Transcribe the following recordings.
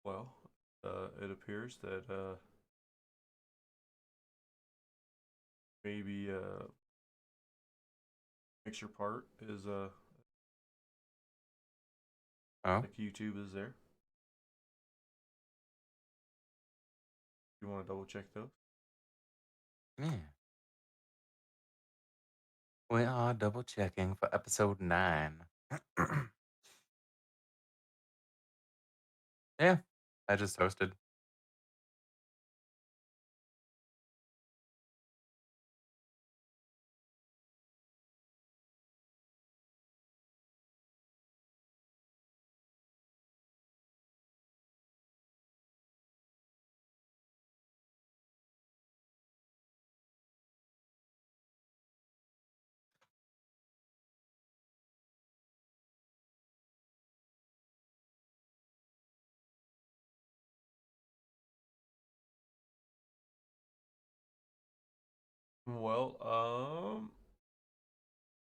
Well, it appears that maybe picture part is Oh, like YouTube is there. You want to double check those? yeah. We are double checking for episode 9. Yeah, I just hosted. Well,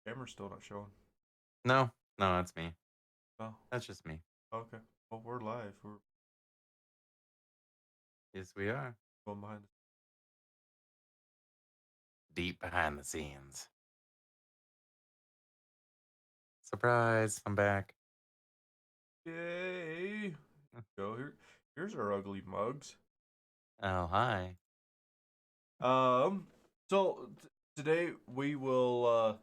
camera's still not showing. No, no, that's me. Oh, That's just me. okay. Well, we're live. We're Yes, we are. going behind. Deep behind the scenes. Surprise, I'm back. Yay! Go here. Here's our ugly mugs. Oh, hi. Um. So today we will.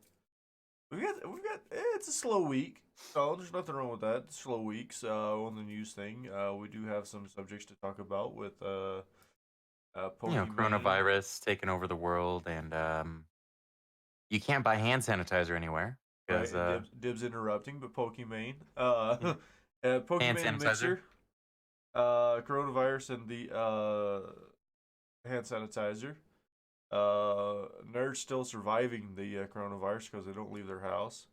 We've got. It's a slow week. So there's nothing wrong with that. Slow weeks. On the news thing. We do have some subjects to talk about with Pokimane. Coronavirus taking over the world, and you can't buy hand sanitizer anywhere because Right, dibs interrupting, but Pokimane. yeah, hand Pokimane the sanitizer. mixer. Coronavirus and the hand sanitizer. Nerds still surviving the coronavirus because they don't leave their house,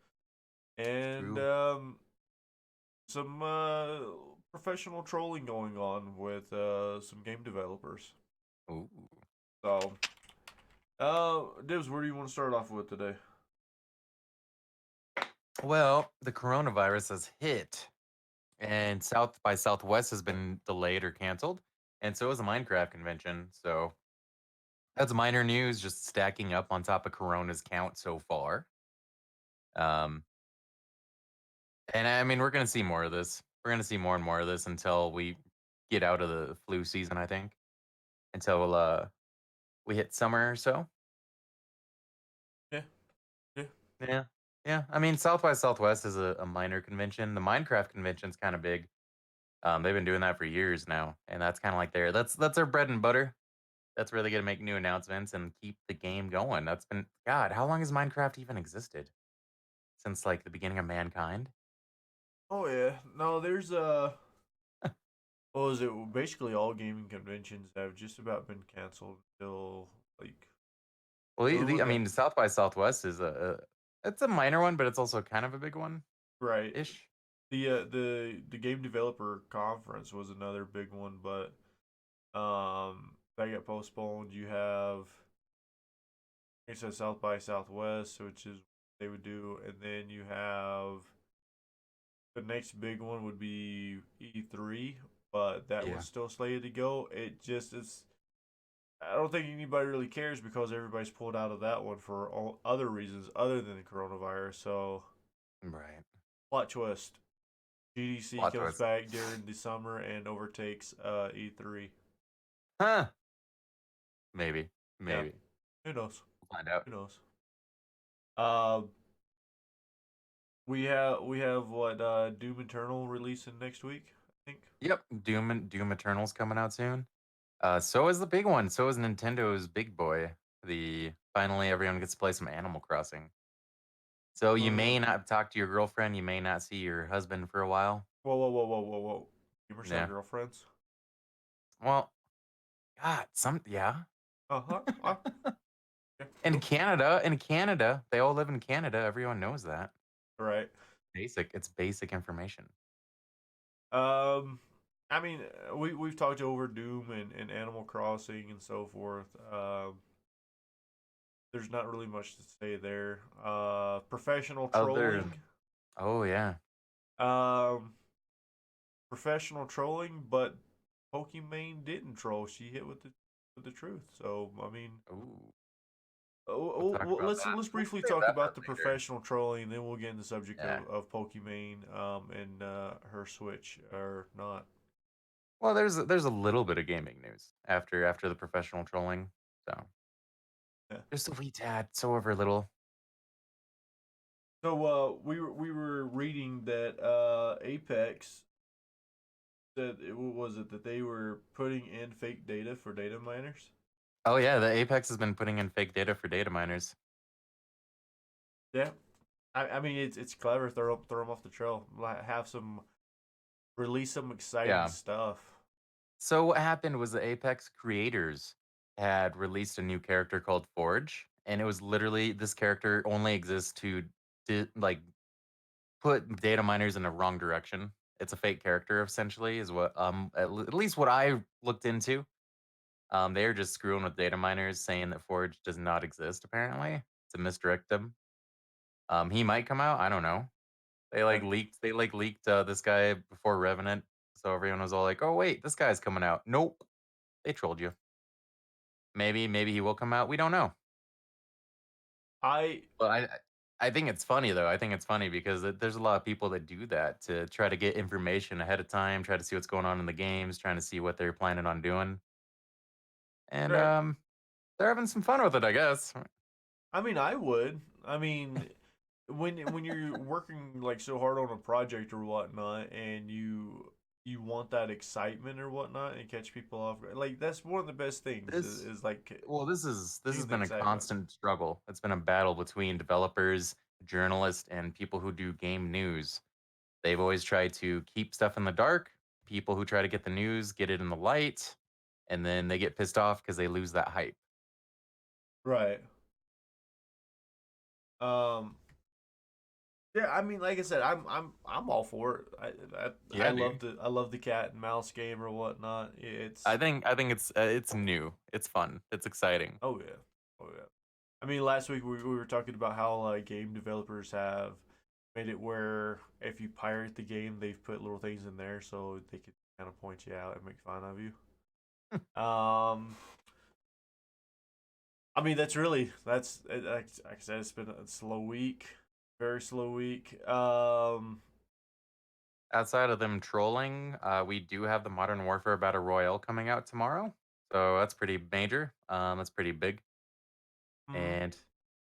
and True. some professional trolling going on with some game developers. Ooh. So, Dibs, where do you want to start off with today? Well, the coronavirus has hit, and South by Southwest has been delayed or canceled, and so is the Minecraft convention. So that's minor news, just stacking up on top of Corona's count so far. Um, and I mean, we're gonna see more of this. We're gonna see more and more of this until we get out of the flu season. I think until we hit summer or so. Yeah, yeah. Yeah, yeah. I mean, South by Southwest is a minor convention. The Minecraft convention's kind of big. They've been doing that for years now, and that's kind of like that's their bread and butter. That's where they get to make new announcements and keep the game going. That's been God. How long has Minecraft even existed? Since like the beginning of mankind. Oh yeah. No, there's Well, is it basically all gaming conventions have just about been canceled until like Well, the only one I that mean, South by Southwest is it's a minor one, but it's also kind of a big one right. ish. The game developer conference was another big one, but that got postponed. You have like I said South by Southwest, which is what they would do, and then you have the next big one would be E3, but that Yeah. one's still slated to go. It just is. I don't think anybody really cares because everybody's pulled out of that one for all other reasons other than the coronavirus. So, Right. plot twist: GDC Plot comes twist. back during the summer and overtakes E3. Huh. Maybe. Yeah, Maybe. who knows? We'll find out. Who knows? Uh, we have what Doom Eternal releasing next week, I think. Yep. Doom Eternal's coming out soon. So is the big one. So is Nintendo's Big Boy. The finally everyone gets to play some Animal Crossing. So you Uh, may not talk to your girlfriend. You may not see your husband for a while. whoa! Gamers have Yeah. girlfriends. Well, God, yeah. Uh huh. Yeah, cool. In Canada, they all live in Canada. Everyone knows that. All right. Basic. It's basic information. Um, I mean, we've talked over Doom and Animal Crossing and so forth. There's not really much to say there. Professional Other. trolling. Oh yeah. Um, professional trolling, but Pokimane didn't troll. She hit with the truth. So I mean, Ooh, we'll talk well, about that. let's We'll briefly save talk that for about the later. professional trolling, and then we'll get into the subject Yeah. of Pokimane and her switch or not. Well, there's a little bit of gaming news after the professional trolling. So Yeah. just a wee tad, so over little. So we were reading that Apex said what was it that they were putting in fake data for data miners. Oh yeah, the Apex has been putting in fake data for data miners. Yeah, I mean it's clever. Throw them off the trail. Have some release some exciting Yeah. stuff. So what happened was the Apex creators had released a new character called Forge, and it was literally this character only exists to like put data miners in the wrong direction. It's a fake character essentially, is what at least what I looked into. They are just screwing with data miners, saying that Forge does not exist. Apparently, to misdirect them. He might come out. I don't know. They Yeah. like leaked. They like leaked this guy before Revenant, so everyone was all like, "Oh wait, this guy's coming out." Nope, they trolled you. Maybe he will come out. We don't know. I But I think it's funny though. I think it's funny because there's a lot of people that do that to try to get information ahead of time, try to see what's going on in the games, trying to see what they're planning on doing, and right. they're having some fun with it, I guess. I mean I would. I mean when you're working like so hard on a project or whatnot, and you want that excitement or whatnot, and catch people off guard, like that's one of the best things This is like Well, this has seeing the been a excitement. constant struggle. It's been a battle between developers, journalists, and people who do game news. They've always tried to keep stuff in the dark. People who try to get the news get it in the light, and then they get pissed off because they lose that hype. Right. Um. Yeah. I mean, like I said, I'm all for it. I Yeah, love dude. the cat and mouse game or whatnot. It's I think it's new. It's fun. It's exciting. oh yeah, oh yeah. I mean, last week we were talking about how game developers have made it where if you pirate the game, they've put little things in there so they can kind of point you out and make fun of you. I mean, like I said, it's been a slow week, very slow week. Outside of them trolling, we do have the Modern Warfare Battle Royale coming out tomorrow, so that's pretty major. That's pretty big. hmm And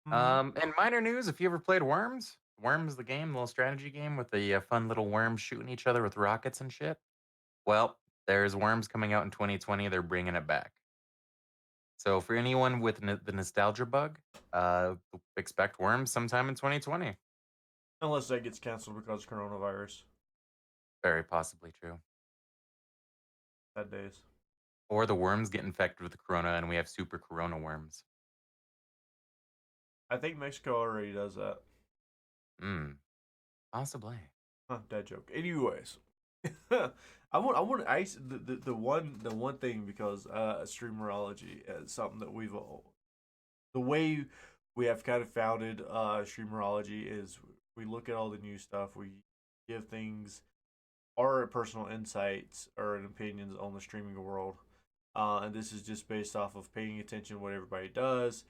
hmm and minor news: if you ever played Worms, Worms the game, the little strategy game with the fun little worms shooting each other with rockets and shit. Well, there's Worms coming out in 2020. They're bringing it back. So for anyone with the nostalgia bug, expect Worms sometime in 2020. Unless that gets canceled because of coronavirus. Very possibly true. Sad days. Or the worms get infected with the corona and we have super corona worms. I think Mexico already does that. Hmm. Possibly. Huh, dad joke. Anyways, the one thing because streamerology is something that we've all the way we have kind of founded streamerology is we look at all the new stuff, we give things our personal insights or opinions on the streaming world, and this is just based off of paying attention to what everybody does,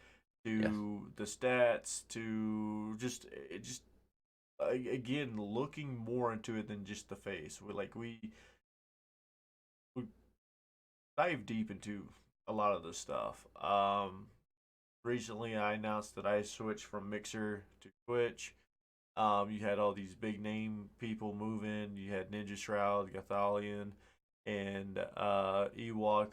Yes. to the stats, to just again looking more into it than just the face. We dive deep into a lot of this stuff. Recently, I announced that I switched from Mixer to Twitch. You had all these big name people moving. You had Ninja Shroud, Gathalion, and Ewok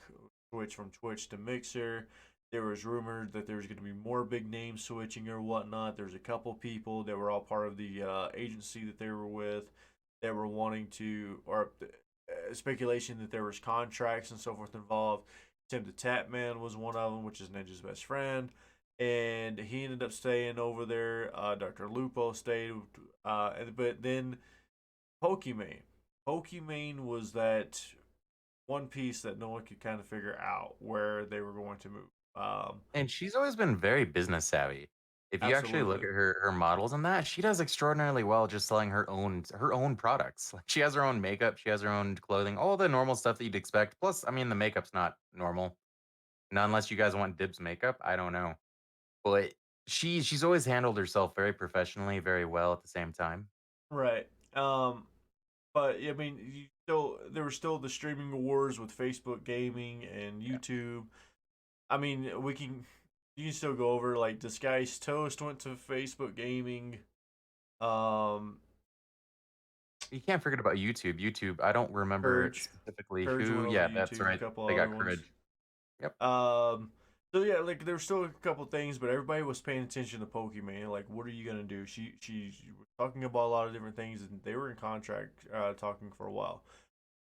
switch from Twitch to Mixer. There was rumored that there was going to be more big names switching or whatnot. There's a couple people that were all part of the agency that they were with that were wanting to, or speculation that there was contracts and so forth involved. Tim the Tapman was one of them, which is Ninja's best friend, and he ended up staying over there. Dr. Lupo stayed, but then Pokimane. Pokimane was that one piece that no one could kind of figure out where they were going to move. And she's always been very business savvy. If you actually look Absolutely. at her models and that, she does extraordinarily well just selling her own products. Like she has her own makeup, she has her own clothing, all the normal stuff that you'd expect. Plus, I mean, the makeup's not normal. Not unless you guys want Dibs makeup. I don't know. But she's always handled herself very professionally, very well at the same time. Right. But I mean, there were still the streaming wars with Facebook Gaming and Yeah. YouTube. I mean, you can still go over like Disguised Toast went to Facebook Gaming. Um, You can't forget about YouTube. YouTube, I don't remember Purge, specifically Purge who. went over to Yeah, that's YouTube. A right. couple They other got ones. courage. Yep. So yeah, like there were still a couple things, but everybody was paying attention to Pokimane. Like, what are you gonna do? She was talking about a lot of different things, and they were in contract talking for a while.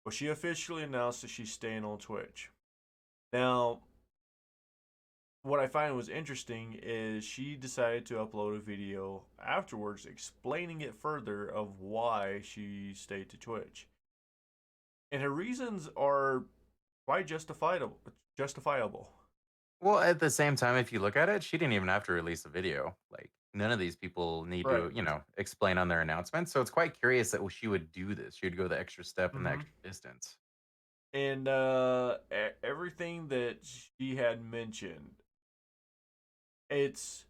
But she officially announced that she's staying on Twitch. Now, what I find was interesting is she decided to upload a video afterwards explaining it further of why she stayed to Twitch. And her reasons are quite justifiable. Justifiable. Well, at the same time, if you look at it, she didn't even have to release a video. Like none of these people need Right. to, explain on their announcements. So it's quite curious that she would do this. She would go the extra step and the Mm-hmm. extra distance. And everything that she had mentioned, it's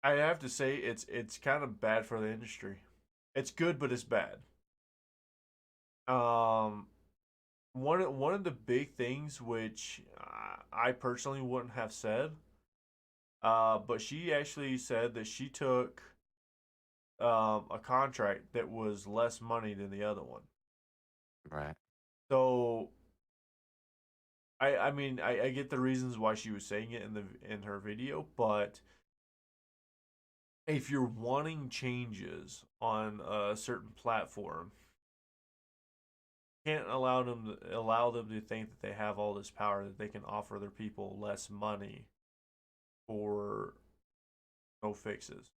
I have to say it's kind of bad for the industry. It's good, but it's bad. Um, one of the big things which I personally wouldn't have said, but she actually said that she took a contract that was less money than the other one. Right. So I mean I get the reasons why she was saying it in her video, but if you're wanting changes on a certain platform, can't allow them to think that they have all this power that they can offer their people less money for no fixes.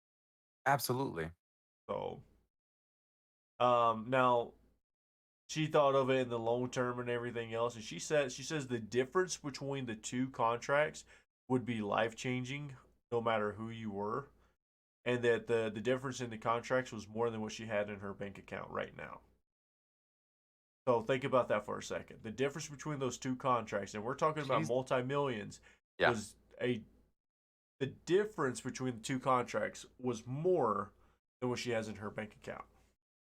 Absolutely. So, now she thought of it in the long term and everything else, and she says the difference between the two contracts would be life changing, no matter who you were, and that the difference in the contracts was more than what she had in her bank account right now. So think about that for a second. The difference between those two contracts, and we're talking about She's multi millions, yeah. was a the difference between the two contracts was more than what she has in her bank account.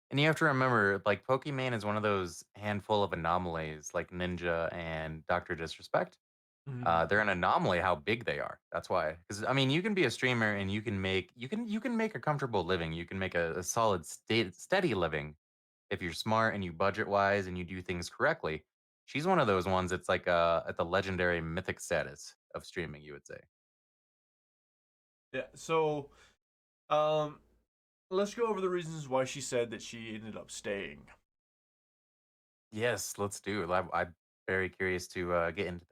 And you have to remember, like Pokimane is one of those handful of anomalies like Ninja and Dr. Disrespect. Mm-hmm. They're an anomaly how big they are. That's why. Because I mean, you can be a streamer and you can make a comfortable living. You can make a solid steady living if you're smart and you budget wise and you do things correctly. She's one of those ones that's like at the legendary mythic status of streaming, you would say. Yeah. So, um, let's go over the reasons why she said that she ended up staying. Yes, let's do it. I'm very curious to get into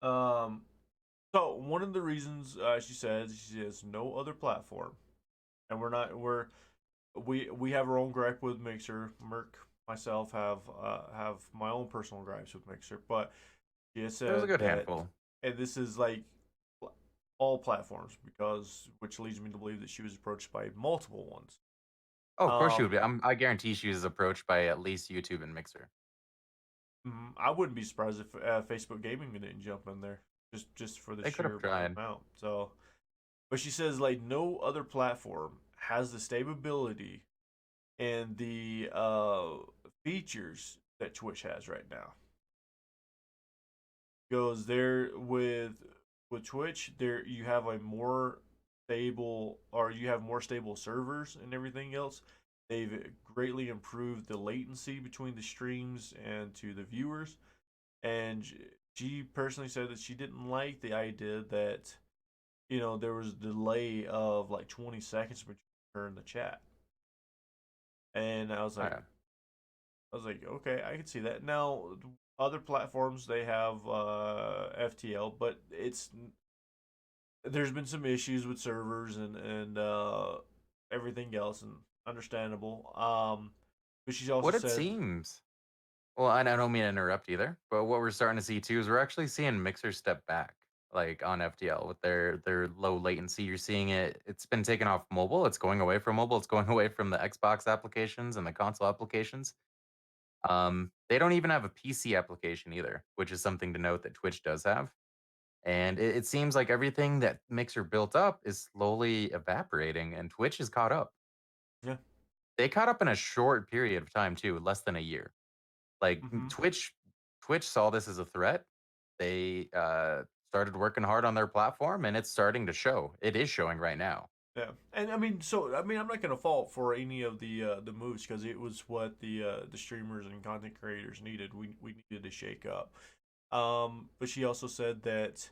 that. Um, so one of the reasons she says she has no other platform, and we have our own gripe with Mixer. Merc, myself have my own personal gripes with Mixer, but she has There's a said good that, handful. and this is like all platforms, because which leads me to believe that she was approached by multiple ones. Oh, of course she would Um, be. I guarantee she was approached by at least YouTube and Mixer. I wouldn't be surprised if Facebook Gaming didn't jump in there just for the They could have sheer tried. amount. So, but she says like no other platform has the stability and the features that Twitch has right now. Goes there with Twitch, there you have a more stable, or you have more stable servers and everything else. They've greatly improved the latency between the streams and to the viewers. And she personally said that she didn't like the idea that there was a delay of like 20 seconds between her and the chat. And Oh, yeah. I was like, okay, I can see that. Now, other platforms they have FTL, but there's been some issues with servers and everything else, and understandable. But she's also What it said, seems. Well, I don't mean to interrupt either, but what we're starting to see too is we're actually seeing Mixer step back. like on FTL with their low latency. You're seeing it. It's been taken off mobile. It's going away from mobile. It's going away from the Xbox applications and the console applications. They don't even have a PC application either, which is something to note that Twitch does have. And it seems like everything that Mixer built up is slowly evaporating, and Twitch is caught up. Yeah. They caught up in a short period of time too, less than a year. Like Mm-hmm. Twitch saw this as a threat. They started working hard on their platform, and it's starting to show. It is showing right now. Yeah, and I'm not gonna fault for any of the moves because it was what the streamers and content creators needed. We needed to shake up. But she also said that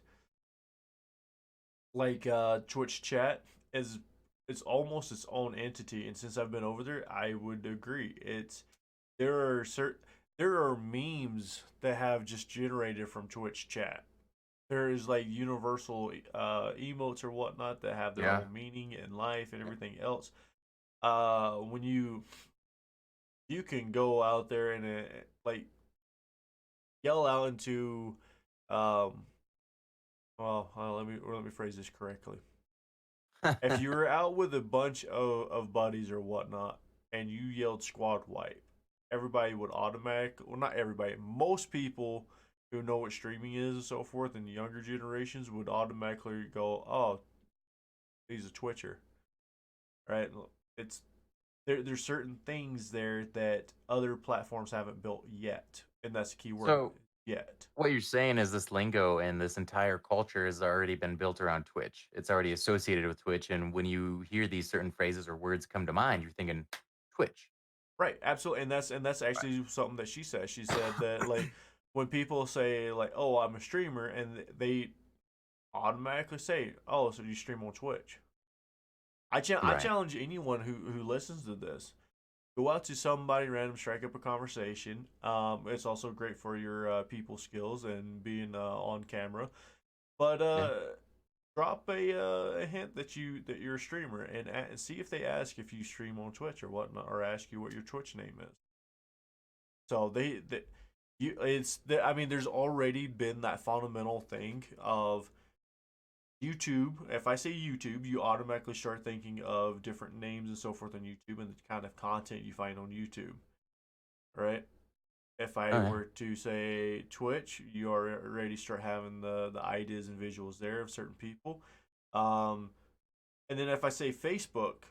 like Twitch chat is it's almost its own entity, and since I've been over there, I would agree. There are certain there are memes that have just generated from Twitch chat. There is like universal emotes or whatnot that have their Yeah. own meaning in life and everything else. When you can go out there and like yell out into um let me phrase this correctly. If you were out with a bunch of buddies or whatnot and you yelled squad wipe, everybody would not everybody, most people who know what streaming is and so forth and the younger generations would automatically go, oh, he's a Twitcher. Right? It's there's certain things there that other platforms haven't built yet. And that's the key word, So yet. what you're saying is this lingo and this entire culture has already been built around Twitch. It's already associated with Twitch, and when you hear these certain phrases or words come to mind, you're thinking Twitch. Right, absolutely, and that's actually something that she said. She said that like when people say like, "Oh, I'm a streamer," and they automatically say, "Oh, so you stream on Twitch?" I Right. challenge anyone who listens to this, go out to somebody random, strike up a conversation. It's also great for your people skills and being on camera. But Yeah. drop a hint that you're a streamer and see if they ask if you stream on Twitch or whatnot, or ask you what your Twitch name is. So they you I mean, there's already been that fundamental thing of YouTube. If I say YouTube, you automatically start thinking of different names and so forth on YouTube and the kind of content you find on YouTube, right? If I Oh, yeah. were to say Twitch, you already start having the ideas and visuals there of certain people. Um, and then if I say Facebook,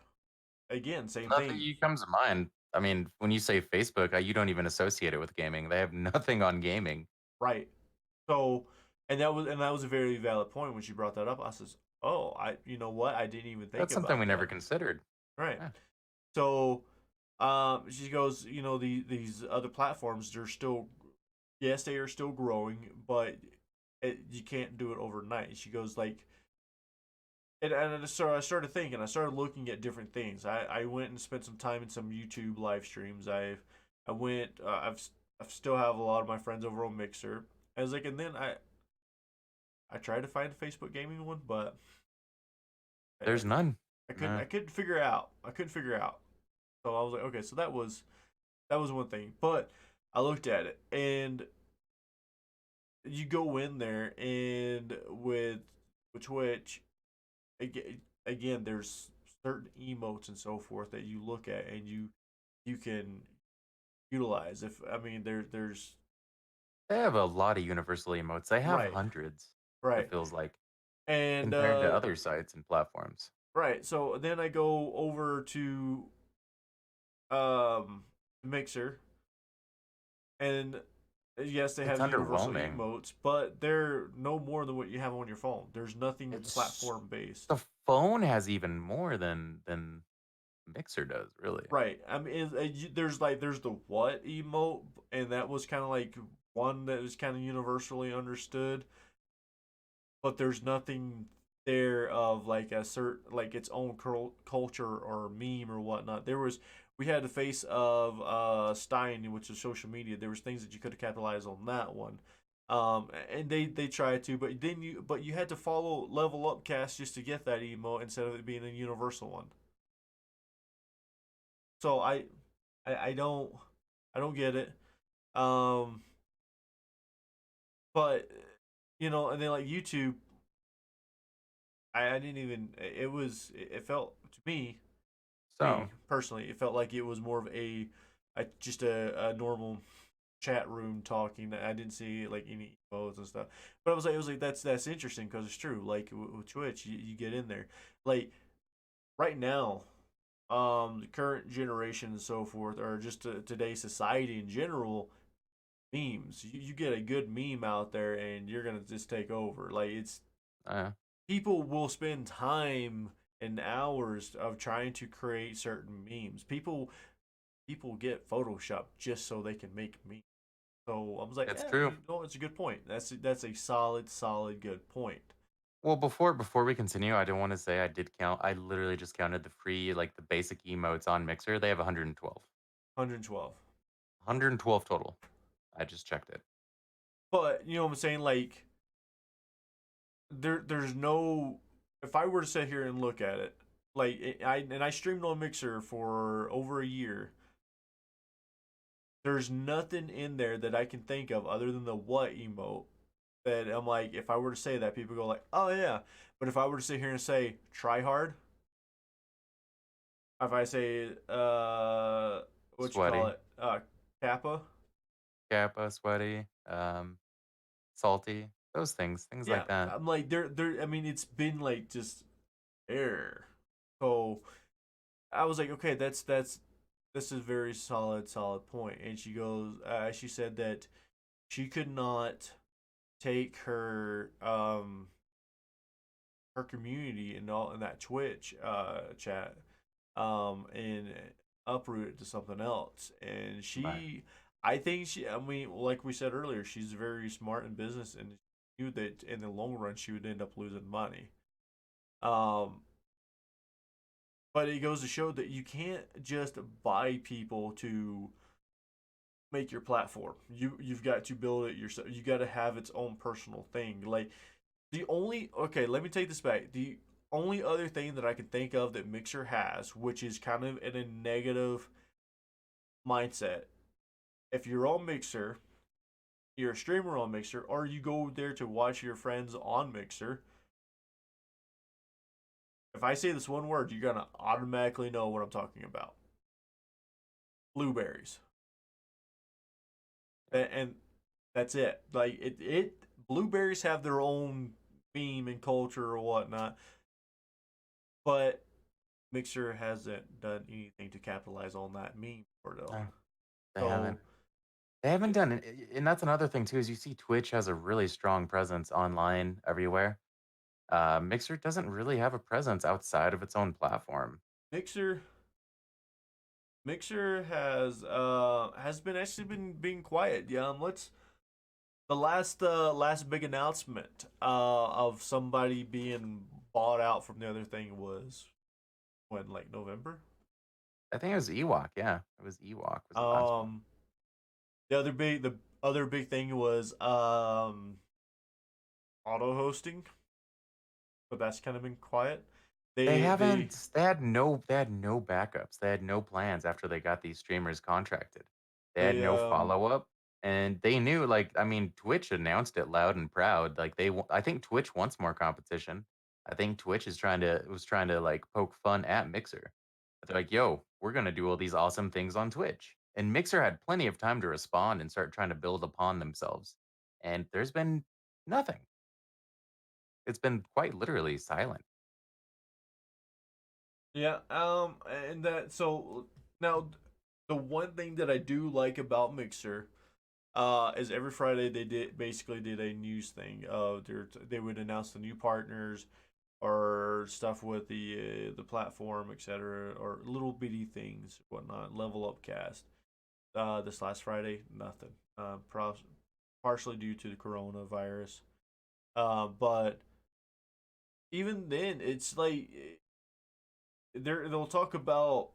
again, same Nothing thing, you comes to mind. I mean, when you say Facebook, you don't even associate it with gaming. They have nothing on gaming. right? So, and that was a very valid point when she brought that up. I says, oh, you know what? I didn't even think That's something we about never that. considered. Right. Yeah. So, she goes, these other platforms, they're still, yes, they are still growing, but you can't do it overnight. She goes like, so I started thinking, I started looking at different things. I went and spent some time in some YouTube live streams. I went, I still have a lot of my friends over on Mixer. I was like, and then I tried to find a Facebook gaming one, but I There's none. I No. couldn't figure it out. I couldn't figure it out. So I was like, okay, so that was one thing. But I looked at it, and you go in there, and with Twitch, again, there's certain emotes and so forth that you look at, and you can utilize. If I mean, there's They have a lot of universal emotes. They have right, hundreds, it right, feels like, and compared to other sites and platforms. right. So then I go over to Mixer, and yes, they It's have universal underwhelming. emotes, but they're no more than what you have on your phone. There's nothing It's platform based. the phone has even more than Mixer does, really. Right. I mean, there's the what emote, and that was kind of like one that was kind of universally understood, but there's nothing there of like a certain like its own culture or meme or whatnot. We had the face of Stein, which is social media. There was things that you could have capitalized on that one. And they tried to, but you had to follow level up cast just to get that emote instead of it being a universal one. So I I don't get it. Um, but and then like YouTube. I didn't even. It was. It felt to me So personally, it felt like it was more of a just a normal chat room talking. I didn't see like any emotes and stuff. But it was like that's interesting because it's true. Like with Twitch, you get in there. Like right now, the current generation and so forth, or just today's society in general, memes. You get a good meme out there, and you're gonna just take over. Like it's uh, people will spend time and hours of trying to create certain memes. People get Photoshop just so they can make memes. So I was like, it's yeah, true. it's a good point. That's a solid good point. Well, before we continue, I don't want to say I did count. I literally just counted the free, like the basic emotes on Mixer. They have 112. 112. 112 total. I just checked it. But you know what I'm saying? Like there's no. If I were to sit here and look at it, like I streamed on Mixer for over a year. There's nothing in there that I can think of other than the what emote that I'm like, if I were to say that, people go like, oh yeah. But if I were to sit here and say try hard, if I say what you call Sweaty, it, kappa, Kappa, sweaty, salty, those things yeah, like that. I'm like there. I mean, it's been like just air. So I was like, okay, that's this is a very solid point. And she said that she could not take her community and all in that Twitch chat and uproot it to something else. And Right. I think I mean, like we said earlier, she's very smart in business and knew that in the long run she would end up losing money. Um, but it goes to show that you can't just buy people to make your platform. You've got to build it yourself. You got to have its own personal thing. Like the only okay, let me take this back. The only other thing that I can think of that Mixer has, which is kind of in a negative mindset, if you're on Mixer, you're a streamer on Mixer, or you go there to watch your friends on Mixer. If I say this one word, you're gonna automatically know what I'm talking about. Blueberries, and that's it. Like it blueberries have their own meme and culture or whatnot, but Mixer hasn't done anything to capitalize on that meme for them. No, they haven't. So They haven't done it, and that's another thing too. Is you see Twitch has a really strong presence online everywhere. Mixer doesn't really have a presence outside of its own platform. Mixer Mixer has been actually been being quiet. Yeah, let's the last big announcement of somebody being bought out from the other thing was when like November. I think it was Ewok. Yeah, it was Ewok was the last one. Um, the other big thing was auto hosting, but that's kind of been quiet. They They haven't. They had no backups. They had no plans after they got these streamers contracted. They had they no follow up, and they knew. Like, I mean, Twitch announced it loud and proud. Like, I think Twitch wants more competition. I think Twitch is trying to like poke fun at Mixer. They're like, "Yo, we're gonna do all these awesome things on Twitch," and Mixer had plenty of time to respond and start trying to build upon themselves. And there's been nothing. It's been quite literally silent. Yeah, and that so now the one thing that I do like about Mixer, is every Friday they did a news thing. They would announce the new partners or stuff with the platform, etc., or little bitty things, whatnot. Level up cast. This last Friday, nothing. Partially due to the coronavirus. But even then, it's like they'll talk about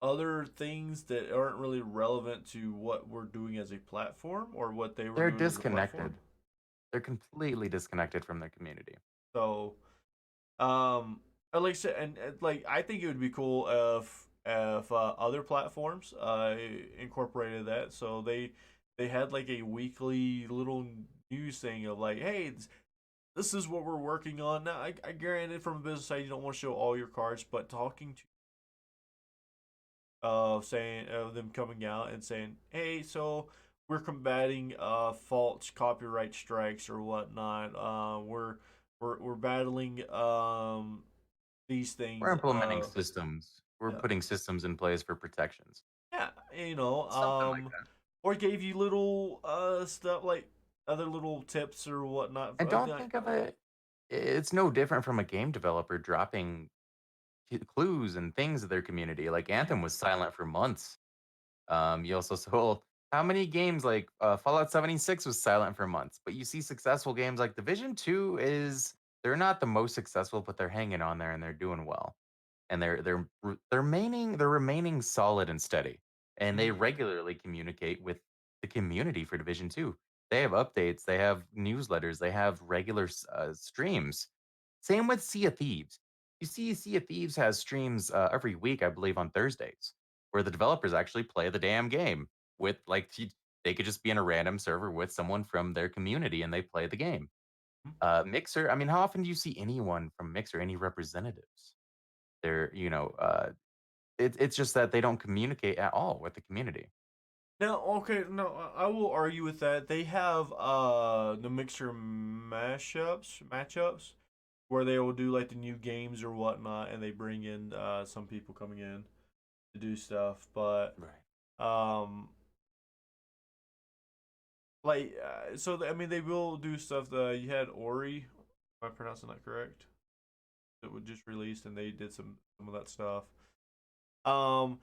other things that aren't really relevant to what we're doing as a platform or what they were They're doing as a platform. disconnected. They're completely disconnected from their community. So, like I said, and like I think it would be cool if other platforms incorporated that. So they had like a weekly little news thing of like, hey, this is what we're working on. Now, I granted from a business side, you don't want to show all your cards, but talking to saying them coming out and saying, hey, so we're combating false copyright strikes or whatnot. We're battling these We're things. implementing systems. We're Yeah, putting systems in place for protections. yeah, Something like that. or gave you little stuff like other little tips or whatnot. And don't think of it, it's no different from a game developer dropping clues and things to their community. Like Yeah. Anthem was silent for months. You also sold how many games like Fallout 76 was silent for months, but you see successful games like Division 2 is they're not the most successful, but they're hanging on there and they're doing well. And they're remaining solid and steady. And they Mhm. regularly communicate with the community for Division 2. They have updates, they have newsletters, they have regular streams. Same with Sea of Thieves. You see, Sea of Thieves has streams every week, I believe, on Thursdays, where the developers actually play the damn game with they could just be in a random server with someone from their community and they play the game. Mixer, I mean, how often do you see anyone from Mixer, any representatives? They're, it's just that they don't communicate at all with the community. Now, okay, no, I will argue with that. They have the mixer matchups where they will do like the new games or whatnot, and they bring in some people coming in to do stuff. But Right. um, like I mean, they will do stuff. You had Ori, am I pronouncing that correct? That was just released, and they did some of that stuff. Um,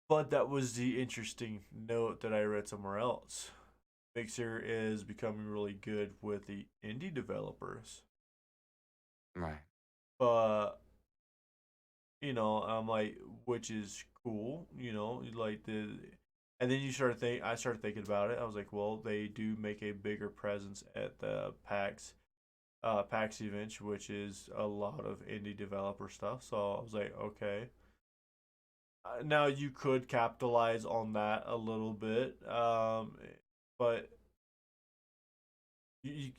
but that was the interesting note that I read somewhere else. Mixer is becoming really good with the indie developers. Right. But, I'm like, which is cool, like and then I started thinking about it. I was like, well, they do make a bigger presence at the PAX events, which is a lot of indie developer stuff. So I was like, okay. Now you could capitalize on that a little bit, but you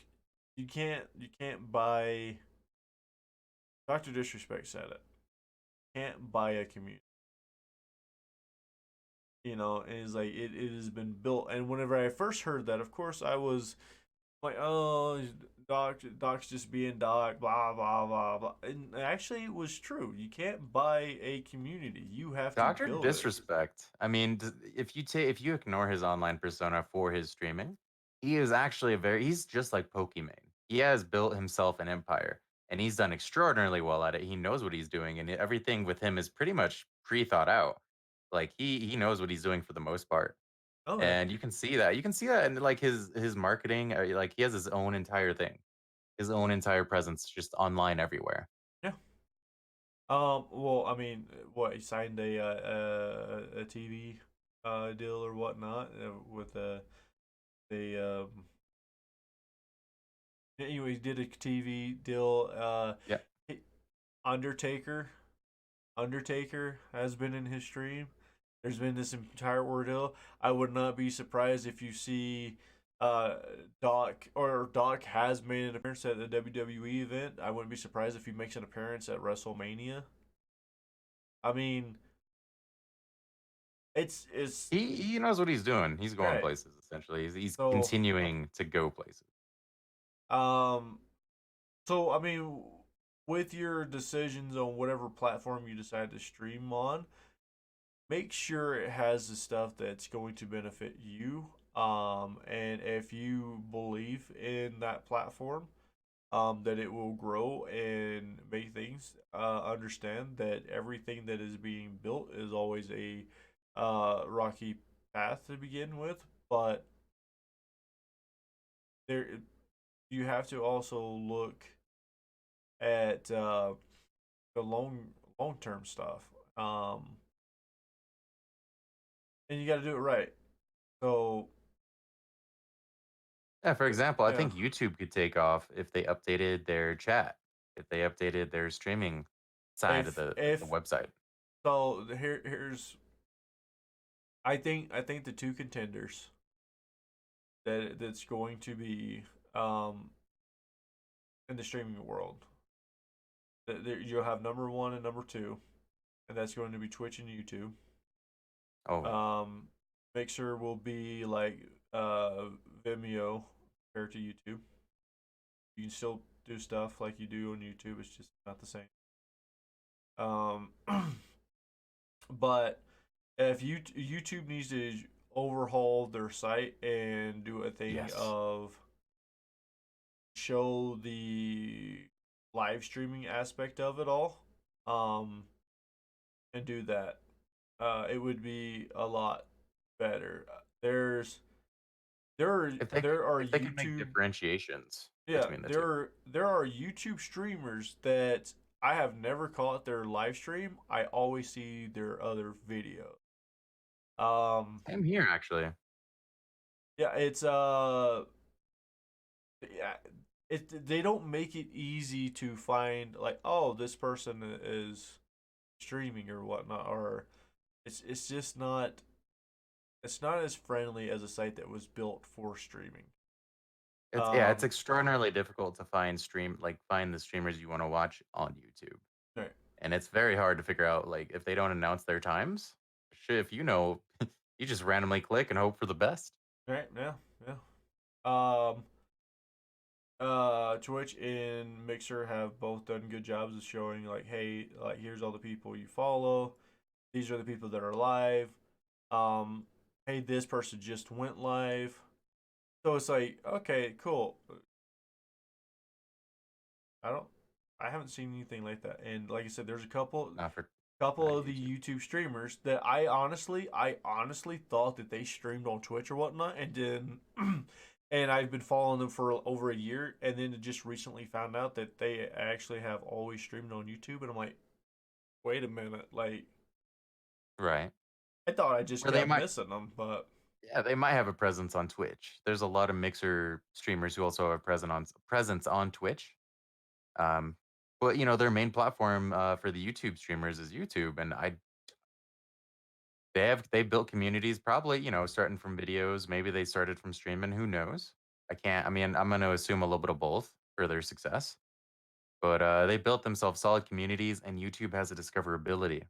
you can't buy. Doctor Disrespect said it. Can't buy a community. And it's like it has been built. And whenever I first heard that, of course, I was like, oh, Doc's just being Doc, blah blah blah blah. And actually, it was true. You can't buy a community. You have to Dr. build it. Disrespect. I mean, if you ignore his online persona for his streaming, he is actually he's just like Pokimane. He has built himself an empire and he's done extraordinarily well at it. He knows what he's doing and everything with him is pretty much pre-thought out. Like he knows what he's doing for the most part. Oh yeah, And you can see that. You can see that in like his marketing, like he has his own entire thing. His own entire presence just online everywhere. yeah. Well, I mean, what he signed a TV deal or whatnot with the anyway, he did a TV deal. Yeah. Undertaker Undertaker has been in his stream. There's been this entire ordeal. I would not be surprised if you see uh Doc has made an appearance at the WWE event. I wouldn't be surprised if he makes an appearance at WrestleMania. I mean, it's He knows what he's doing. He's going right. places essentially. He's So, continuing to go places. um I mean, with your decisions on whatever platform you decide to stream on, make sure it has the stuff that's going to benefit you. And if you believe in that platform, that it will grow and make things, understand that everything that is being built is always a rocky path to begin with, but there you have to also look at the long term stuff. Um, and you got to do it right. So Yeah, for example, I yeah, think YouTube could take off if they updated their chat, if they updated their streaming side of the if website. so, here's I think the two contenders that's going to be um in the streaming world. You'll have number one and number two, and that's going to be Twitch and YouTube. Oh, Mixer will be like Vimeo compared to YouTube. You can still do stuff like you do on YouTube. It's just not the same. Um, but if YouTube needs to overhaul their site and do a thing yes. of show the live streaming aspect of it all, um, and do that, it would be a lot better. There are If they can make YouTube differentiations yeah between the two. there are YouTube streamers that I have never caught their live stream. I always see their other videos. Um, Same here, actually. yeah, yeah, they don't make it easy to find like, oh, this person is streaming or whatnot, or it's just not it's not as friendly as a site that was built for streaming. It's Um, extraordinarily difficult to find the streamers you want to watch on YouTube. right, And it's very hard to figure out like if they don't announce their times. Shit, if you know, you just randomly click and hope for the best. right, yeah, yeah. Um, Twitch and Mixer have both done good jobs of showing like, hey, like here's all the people you follow. These are the people that are live. Um, hey, this person just went live. So it's like, okay, cool. I don't, I haven't seen anything like that. And like I said, there's a Not for couple not of the YouTube. YouTube streamers that I honestly thought that they streamed on Twitch or whatnot, and then, and I've been following them for over a year, and then just recently found out that they actually have always streamed on YouTube, and I'm like, wait a minute, like Right. I thought I just Or they kept might missing them, but yeah, they might have a presence on Twitch. There's a lot of Mixer streamers who also have presence on Twitch. Um, but their main platform for the YouTube streamers is YouTube, and they built communities probably starting from videos. Maybe they started from streaming. Who knows? I can't. I mean, I'm going to assume a little bit of both for their success. But they built themselves solid communities, and YouTube has a discoverability,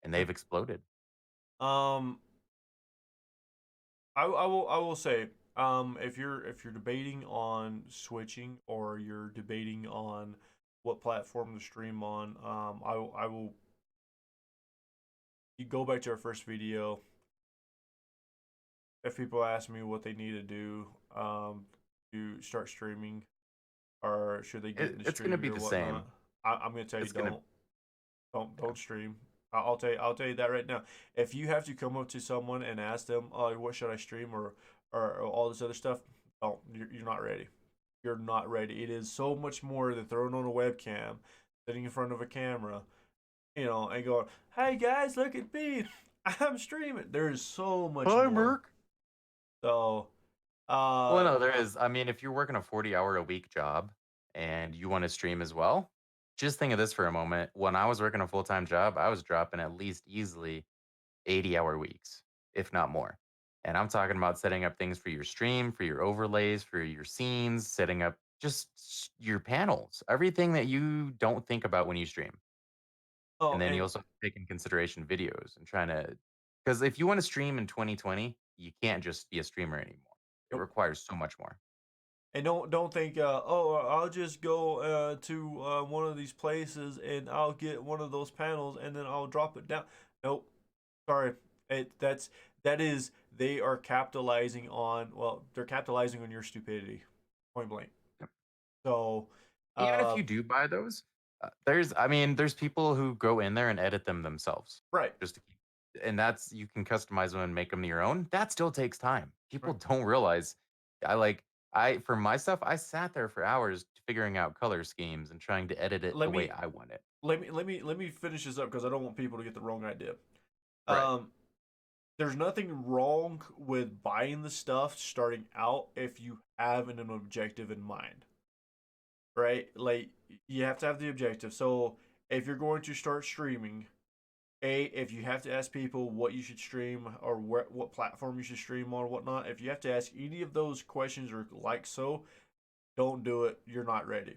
and yeah. they've exploded. um, I will say, if you're debating on switching or you're debating on what platform to stream on, I will you go back to our first video. If people ask me what they need to do to start streaming, or should they get into It's going to streaming be or the whatnot, same. I'm gonna tell you It's going to don't stream. I'll tell you that right now. If you have to come up to someone and ask them, oh, what should I stream, or all this other stuff, don't. You're not ready. You're not ready. It is so much more than throwing on a webcam, sitting in front of a camera, and going, "Hey guys, look at me, I'm streaming." There is so much Hi, more. Merc. So, Well, uh, no, there is. I mean, if you're working a 40-hour-a-week job and you want to stream as well, just think of this for a moment. When I was working a full-time job, I was dropping at least easily 80-hour weeks, if not more. And I'm talking about setting up things for your stream, for your overlays, for your scenes, setting up just your panels, everything that you don't think about when you stream. And oh, then you and also take in consideration videos and trying to, because if you want to stream in 2020, you can't just be a streamer anymore. It nope. requires so much more. And don't think, oh, I'll just go to one of these places and I'll get one of those panels and then I'll drop it down. Nope, sorry. That is they are capitalizing on, well, they're capitalizing on your stupidity, point blank. So, Even if uh, you do buy those, there's people who go in there and edit them themselves right, just to keep, and that's you can customize them and make them your own. That still takes time. People right. don't realize. I like for my stuff, I sat there for hours figuring out color schemes and trying to edit it Let the way me I want it. let me finish this up because I don't want people to get the wrong idea. Right. Um, there's nothing wrong with buying the stuff starting out if you have an objective in mind, right? Like you have to have the objective. So if you're going to start streaming, if you have to ask people what you should stream or what platform you should stream on or whatnot, if you have to ask any of those questions or like so, Don't do it. You're not ready.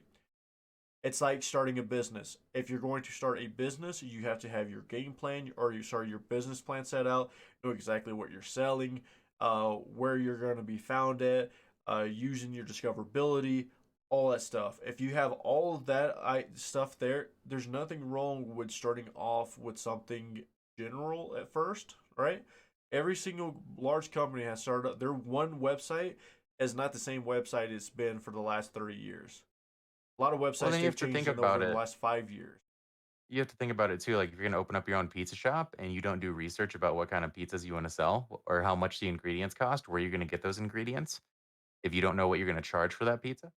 It's like starting a business. If you're going to start a business, you have to have your game plan or your business plan set out, know exactly what you're selling, where you're going to be found at, using your discoverability, all that stuff. If you have all of that stuff there, there's nothing wrong with starting off with something general at first, right? Every single large company has started up. Their one website is not the same website it's been for the last 30 years. A lot of Well, websites then you they've have to think changed in over about the it. last 5 years. You have to think about it too. Like if you're gonna open up your own pizza shop and you don't do research about what kind of pizzas you want to sell or how much the ingredients cost, where you're gonna get those ingredients, if you don't know what you're gonna charge for that pizza,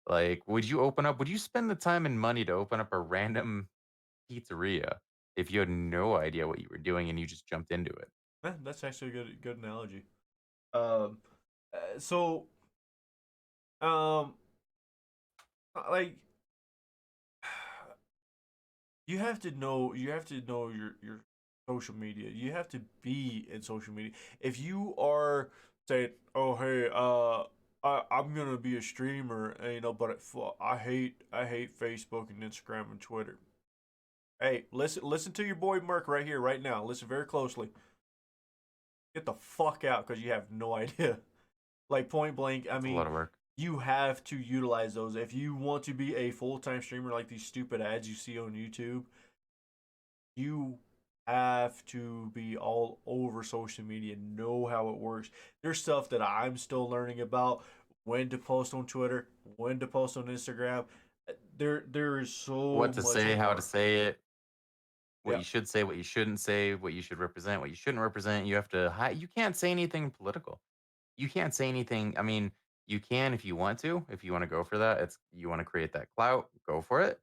like would you spend the time and money to open up a random pizzeria if you had no idea what you were doing and you just jumped into it? That's actually a good analogy. Um, so um, like you have to know your social media. You have to be in social media. If you are saying, "Oh hey, I'm gonna be a streamer," and, but I hate Facebook and Instagram and Twitter. Hey, listen to your boy Merc right here, right now. Listen very closely. Get the fuck out because you have no idea. Like point blank, I It's a mean, lot of work. you have to utilize those. If you want to be a full time streamer like these stupid ads you see on YouTube, you have to be all over social media, know how it works. There's stuff that I'm still learning about when to post on Twitter, when to post on Instagram. There is so What to much say, how to more. say it, what Yeah, you should say, what you shouldn't say, what you should represent, what you shouldn't represent. You have to you can't say anything political. You can't say anything. I mean, you can if you want to. If you want to go for that, it's you want to create that clout, go for it.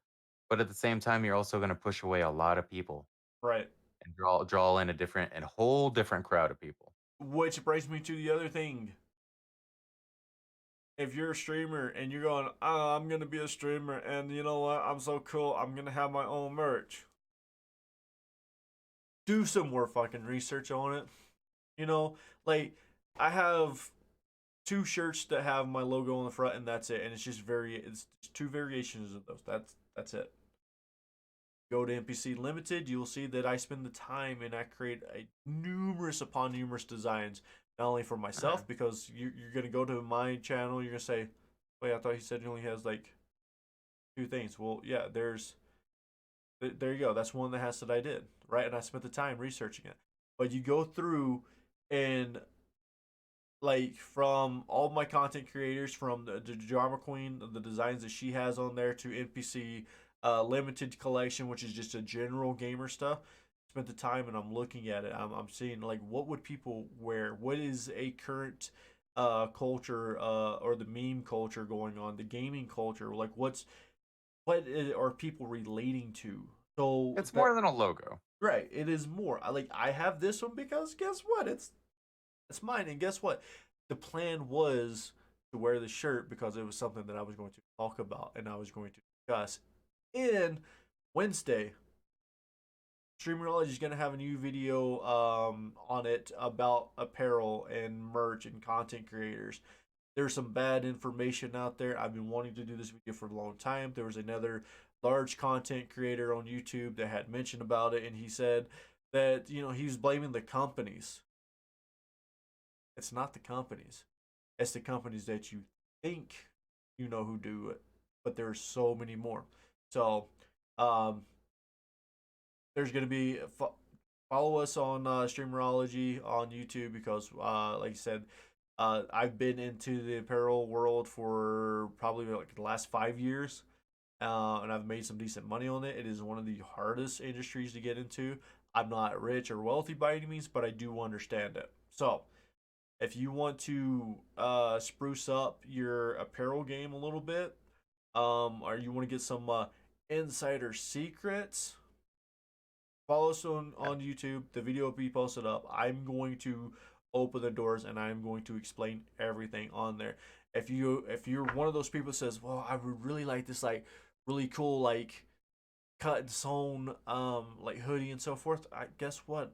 But at the same time, you're also going to push away a lot of people right. and draw in a different and whole different crowd of people. Which brings me to the other thing. If you're a streamer and you're going, I'm gonna be a streamer, and you know what, I'm so cool, I'm gonna have my own merch. Do some more fucking research on it. You know, like I have two shirts that have my logo on the front, and that's it. And it's two variations of those. That's it. Go to NPC Limited, you'll see that I spend the time and I create a numerous upon numerous designs, not only for Uh, myself because you're gonna go to my channel, you're gonna say, wait, I thought he said he only has like two things. Well, yeah, there you go. That's one of the hats that I did, right? And I spent the time researching it. But you go through and like from all my content creators, from the Drama Queen, the designs that she has on there to NPC limited collection, which is just a general gamer stuff. Spent the time and I'm looking at it. I'm seeing like what would people wear? What is a current culture or the meme culture going on? The gaming culture, like are people relating to? So it's that more than a logo. right, it is more. I have this one because guess what? It's mine, and guess what? The plan was to wear the shirt because it was something that I was going to talk about and I was going to discuss in Wednesday. Streamerology is going to have a new video on it about apparel and merch and content creators. There's some bad information out there. I've been wanting to do this video for a long time. There was another large content creator on YouTube that had mentioned about it, and he said that he was blaming the companies. It's not the companies. It's the companies that you think you know who do it, but there's so many more. So, um, there's gonna be follow us on Streamerology on YouTube because, like I said, I've been into the apparel world for probably like the last 5 years, and I've made some decent money on it. It is one of the hardest industries to get into. I'm not rich or wealthy by any means, but I do understand it. So, if you want to spruce up your apparel game a little bit, or you want to get some insider secrets, follow us on YouTube. The video will be posted up. I'm going to open the doors and I'm going to explain everything on there. If you're one of those people that says, well, I would really like this like really cool like cut and sewn like hoodie and so forth, guess what?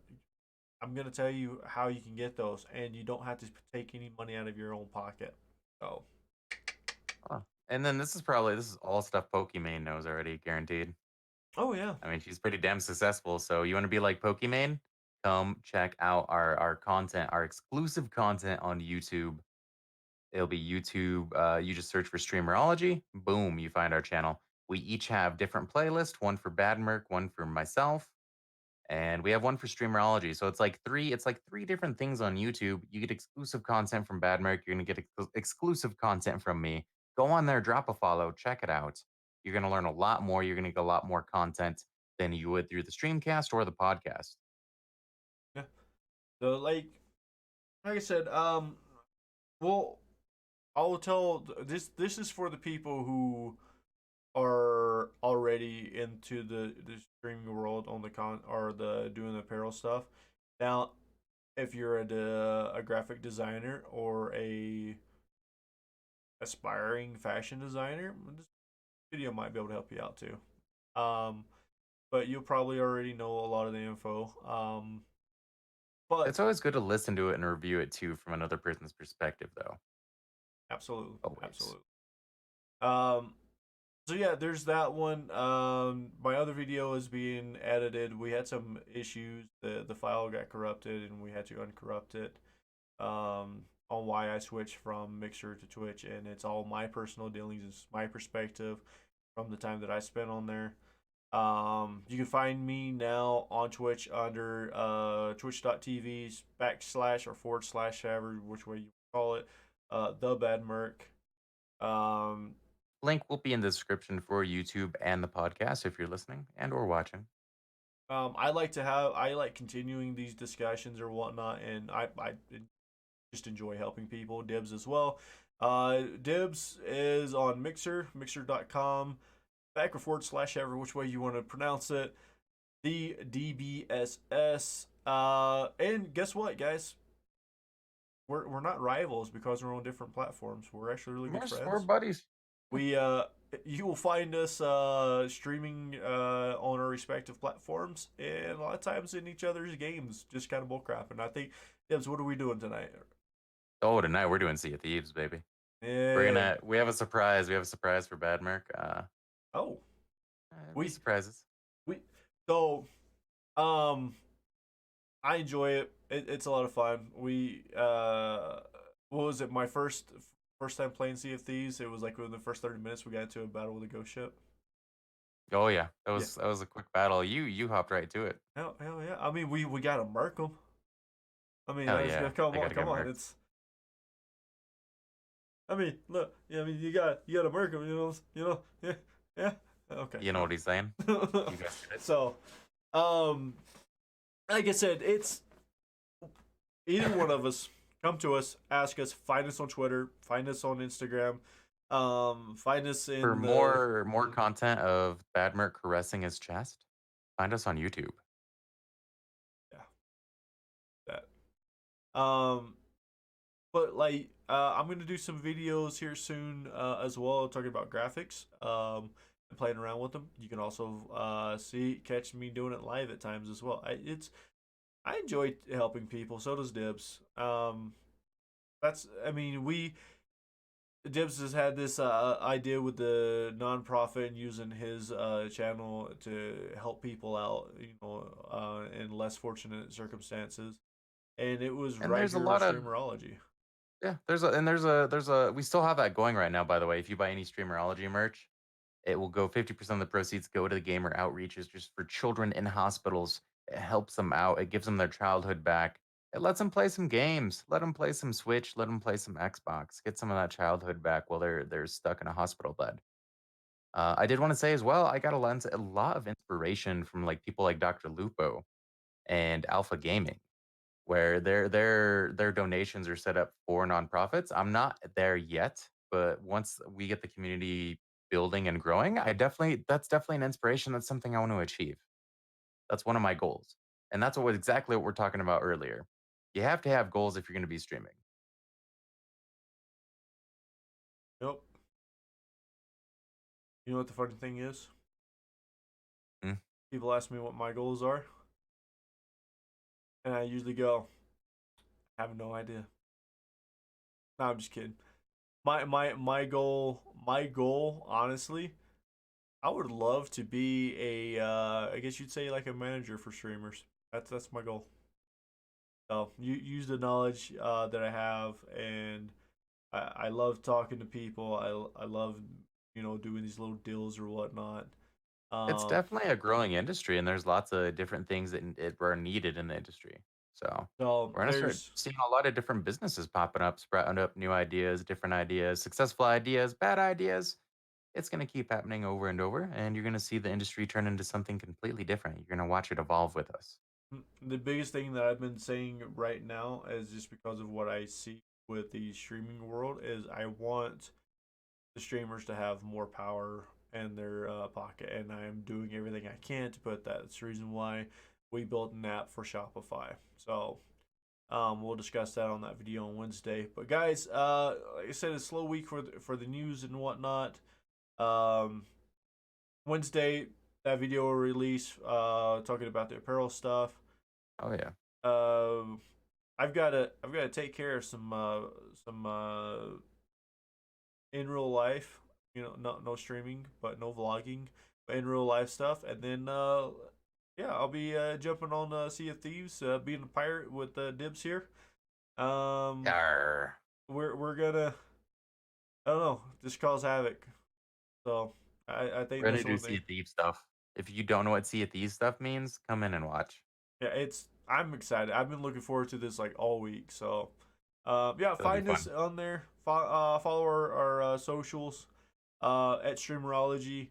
I'm gonna tell you how you can get those, and you don't have to take any money out of your own pocket. So, Huh. And then this is all stuff Pokimane knows already, guaranteed. Oh yeah. I mean, she's pretty damn successful. So you want to be like Pokimane? Come check out our content, our exclusive content on YouTube. It'll be YouTube. You just search for Streamerology. Boom, you find our channel. We each have different playlists, one for Badmerk, one for myself, and we have one for Streamerology. So it's like three different things on YouTube. You get exclusive content from Badmerk. You're gonna get exclusive content from me. Go on there, drop a follow, check it out. You're gonna learn a lot more. You're gonna get a lot more content than you would through the streamcast or the podcast. Yeah. So like I said, well, I will tell this is for the people who are already into the streaming world on the con or the doing the apparel stuff. Now, if you're a graphic designer or a aspiring fashion designer, this video might be able to help you out too. Um, but you'll probably already know a lot of the info. But It's always good to listen to it and review it too from another person's perspective, though. absolutely, Always. absolutely. Um, so yeah, there's that one. My other video is being edited. We had some issues. The file got corrupted, and we had to uncorrupt it. On why I switched from Mixer to Twitch, and it's all my personal dealings. It's my perspective from the time that I spent on there. You can find me now on Twitch under twitch.tv backslash or forward slash, however, which way you call it, the Bad Merc. Um, Link will be in the description for YouTube and the podcast if you're listening and or watching. I like continuing these discussions or whatnot, and I just enjoy helping people. Dibs as well. Dibs is on mixer.com, back or forward slash, however, which way you want to pronounce it. The DBSS. And guess what, guys? We're not rivals because we're on different platforms. We're actually really good We're friends. buddies. We you will find us streaming on our respective platforms, and a lot of times in each other's games, just kind of bullcrap. And I think, Dibs, what are we doing tonight? Oh, tonight we're doing Sea of Thieves, baby. Yeah. We have a surprise. We have a surprise for Badmerk. Oh, Be we surprises. we so um I enjoy it. It's a lot of fun. We what was it? My first time playing Sea of Thieves. It was like within the first 30 minutes we got into a battle with a ghost ship. Oh yeah, Yeah. that was a quick battle. You hopped right to it. Hell yeah. I mean we gotta murk them. I mean Hell yeah, I gotta come get on. Merc. It's I mean look. Yeah, I mean you gotta murk them. Yeah yeah. Okay. You know what he's saying? You guys get it. So um like I said, it's either one of us. Come to us, ask us, find us on Twitter, find us on Instagram, find us For in the more content of Badmerk caressing his chest, find us on YouTube. yeah that. But like I'm gonna do some videos here soon as well, talking about graphics. And playing around with them. You can also catch me doing it live at times as well. I enjoy helping people. So does Dibs. That's I mean we Dibs has had this idea with the nonprofit and using his channel to help people out, in less fortunate circumstances. And it was And right there's a here on lot of Streamerology. yeah, there's a we still have that going right now, by the way. If you buy any Streamerology merch, it will go 50% of the proceeds go to the gamer outreaches just for children in hospitals. It helps them out. It gives them their childhood back. It lets them play some games. Let them play some Switch. Let them play some Xbox. Get some of that childhood back while they're stuck in a hospital bed. I did want to say as well, I got a lot of inspiration from like people like Dr. Lupo and Alpha Gaming, where their donations are set up for nonprofits. I'm not there yet, but once we get the community building and growing, that's definitely an inspiration. That's something I want to achieve. That's one of my goals. And that's exactly what we're talking about earlier. You have to have goals if you're going to be streaming. Yep. You know what the funny thing is? Mm. People ask me what my goals are, and I usually go, I have no idea. No, I'm just kidding. my goal, honestly, I would love to be a I guess you'd say like a manager for streamers. That's my goal. So you use the knowledge that I have, and I love talking to people. I love doing these little deals or whatnot. It's Um, definitely a growing industry, and there's lots of different things that are needed in the industry. So so we're gonna start there's seeing a lot of different businesses popping up, sprouting up new ideas, different ideas, successful ideas, bad ideas. It's gonna keep happening over and over, and you're gonna see the industry turn into something completely different. You're gonna watch it evolve with us. the biggest thing that I've been saying right now is just because of what I see with the streaming world is I want the streamers to have more power in their pocket, and I am doing everything I can to put that. That's the reason why we built an app for Shopify. So we'll discuss that on that video on Wednesday. But guys, like I said, it's a slow week for the news and whatnot. Um, Wednesday, that video will release talking about the apparel stuff. Oh yeah. Um, I've got to take care of some in real life, no streaming, but no vlogging, but in real life stuff, and then yeah, I'll be jumping on Sea of Thieves, being a pirate with Dibs here. Um, Yarr. we're gonna, I don't know, just cause havoc. So I We're think gonna that's do one Sea thing. of Thieves stuff. If you don't know what Sea of Thieves stuff means, come in and watch. Yeah, I'm excited. I've been looking forward to this like all week. So yeah, It'll be find us fun. on there. Follow our socials at Streamerology.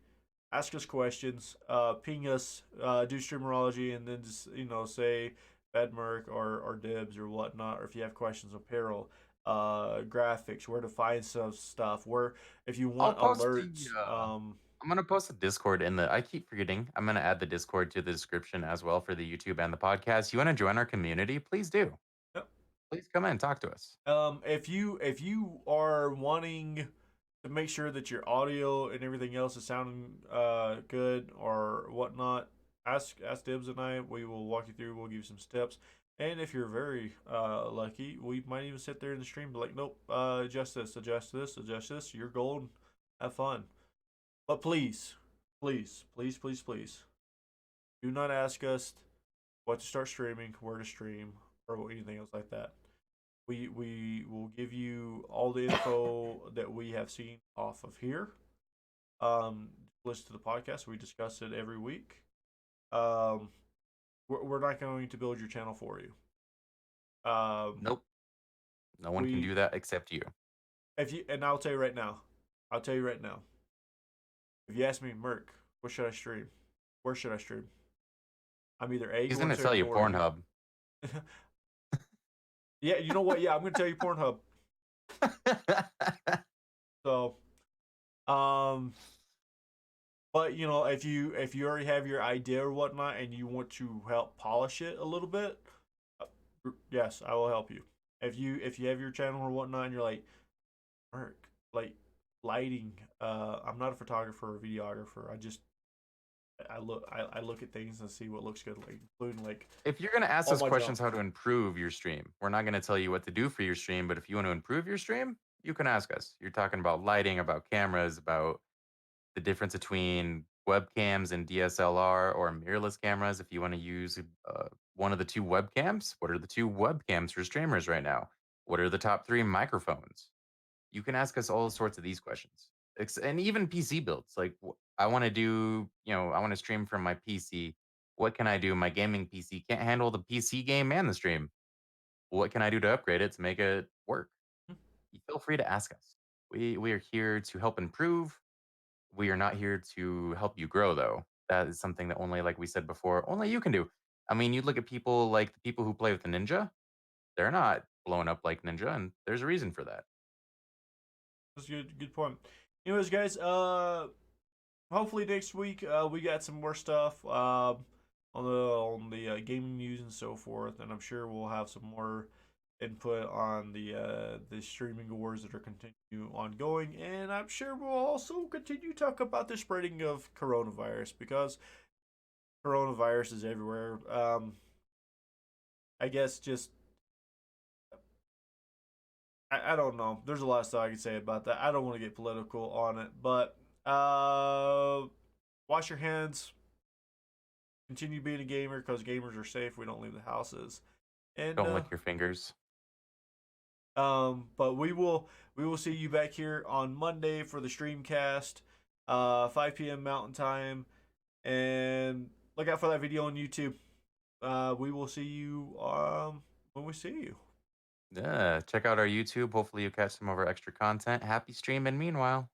Ask us questions. Ping us. Do Streamerology, and then just say Bedmerk or Dibs or whatnot. Or if you have questions on apparel, graphics, where to find some stuff, where if you I'll want post the. alerts. I'm gonna post the Discord in the. I keep forgetting. I'm gonna add the Discord to the description as well for the YouTube and the podcast. You want to join our community? Please do. Yep. Please come in, and talk to us. If you are wanting to make sure that your audio and everything else is sounding good or whatnot, ask Dibs and I. We will walk you through. We'll give you some steps. And if you're very lucky, we might even sit there in the stream and be like, nope, adjust this, adjust this, adjust this. You're golden. Have fun. But please, please, please, please, please, do not ask us what to start streaming, where to stream, or anything else like that. We will give you all the info that we have seen off of here. Listen to the podcast. We discuss it every week. Um, we're not going to build your channel for you. Um, Nope. No one can we do that except you. if you and I'll tell you right now. I'll tell you right now. If you ask me, Merc, what should I stream? Where should I stream? I'm either A He's going gonna to tell you ignore you. Pornhub. Yeah, you know what? Yeah, I'm gonna tell you Pornhub. So, um, but if you already have your idea or whatnot and you want to help polish it a little bit, yes, I will help you. If you have your channel or whatnot and you're like, Mark, like lighting, I'm not a photographer or videographer. I look at things and see what looks good, like including like If you're gonna ask all us my junk. questions how to improve your stream, we're not gonna tell you what to do for your stream. But if you want to improve your stream, you can ask us. You're talking about lighting, about cameras, about the difference between webcams and DSLR or mirrorless cameras. If you want to use one of the two webcams, what are the two webcams for streamers right now? What are the top three microphones? You can ask us all sorts of these questions. And even PC builds. Like, I want to do, I want to stream from my PC. What can I do? My gaming PC can't handle the PC game and the stream. What can I do to upgrade it to make it work? You feel free to ask us. We are here to help improve. We are not here to help you grow, though. That is something that only, like we said before, only you can do. I mean, you look at people like the people who play with the Ninja, they're not blown up like Ninja, and there's a reason for that. That's a good point. Anyways, guys, hopefully next week we got some more stuff on the gaming news and so forth, and I'm sure we'll have some more input on the streaming wars that are continue ongoing, and I'm sure we'll also continue to talk about the spreading of coronavirus because coronavirus is everywhere. I guess just I don't know. There's a lot of stuff I can say about that. I don't want to get political on it, but wash your hands. Continue being a gamer because gamers are safe. We don't leave the houses, and Don't lick your fingers. but we will see you back here on Monday for the streamcast, 5 p.m. Mountain Time, and look out for that video on YouTube. We will see you when we see you. Yeah, check out our YouTube. Hopefully, you catch some of our extra content. Happy streaming, meanwhile.